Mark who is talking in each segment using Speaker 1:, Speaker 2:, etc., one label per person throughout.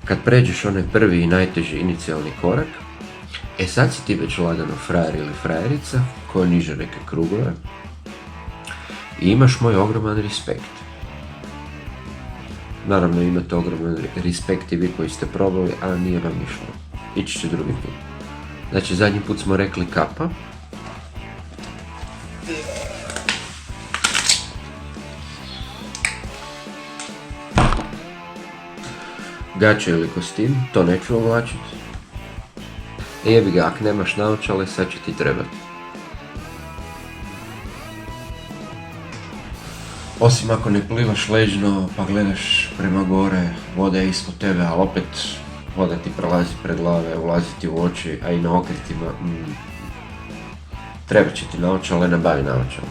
Speaker 1: kad pređeš onaj prvi i najteži inicijalni korak, sad si ti već lagano frajer ili frajerica koja niže neke krugove i imaš moj ogroman respekt. Naravno imate ogroman respekt i vi koji ste probali, a nije vam išlo. Ići će drugi put. Znači zadnji put smo rekli kapa. Gače ili kostim, to neću ovlačiti. Jebi ga, ako nemaš naočale, sad će ti trebati. Osim ako ne plivaš ležno pa gledaš prema gore, voda je ispod tebe, ali opet voda ti prelazi pred glave, ulazi ti u oči, a i na okretima. Treba će ti naočale, nabavi naočale.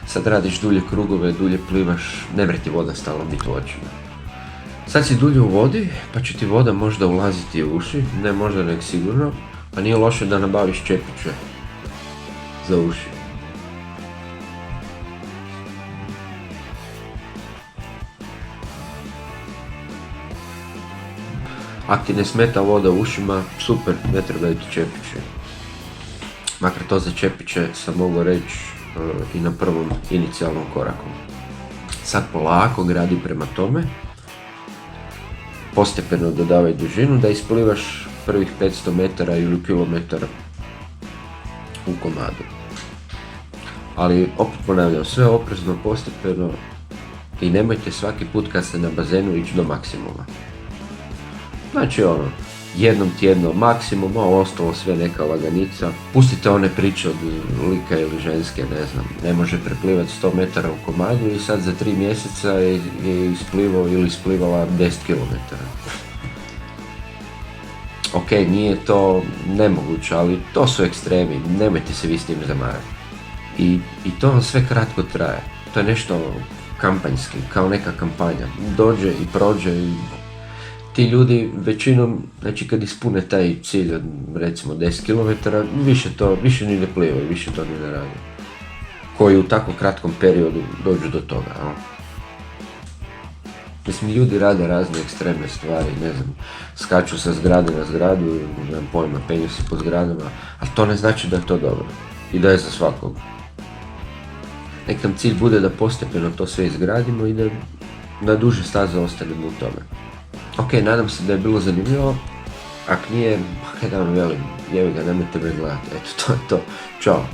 Speaker 1: Sad radiš dulje krugove, dulje plivaš, ne mre ti voda stalno biti u očima. Sad si dulje u vodi, pa će ti voda možda ulaziti u uši, ne možda nek sigurno, pa nije loše da nabaviš čepiće za uši. Ako ti ne smeta voda u ušima, super, ne trebaju ti čepiće. Makar to za čepiće sam mogu reći i na prvom inicijalnom koraku. Sad polako gradi prema tome, postepeno dodavaj dužinu da isplivaš prvih 500 metara ili kilometara u komadu. Ali opet ponavljam, sve oprezno, postepeno i nemojte svaki put kad ste na bazenu ići do maksimuma. Znači jednom tjedno maksimum, a ostalo sve neka laganica. Pustite one priče od lika ili ženske, ne znam, ne može preplivati 100 metara u komadu i sad za 3 mjeseca je isplivao ili isplivala 10 km. Ok, nije to nemoguće, ali to su ekstremi, nemojte se vi s tim zamarati. I to vam sve kratko traje, to je nešto kampanjski, kao neka kampanja, dođe i prođe i ti ljudi većinom, znači kad ispune taj cilj od recimo 10 km, više ni ne plivaju, više to ni ne rade. Koji u tako kratkom periodu dođu do toga. Mislim, ljudi rade razne ekstremne stvari, ne znam, skaču sa zgrade na zgradu, nemam pojma, penju se po zgradama, ali to ne znači da je to dobro i da je za svakog. Nek nam cilj bude da postepeno to sve izgradimo i da na duže staze ostanemo u tome. Ok, nadam se da je bilo zanimljivo, ako nije, kaj da vam velim, jevi ga, nemojte me gledati, eto, to je to, čao.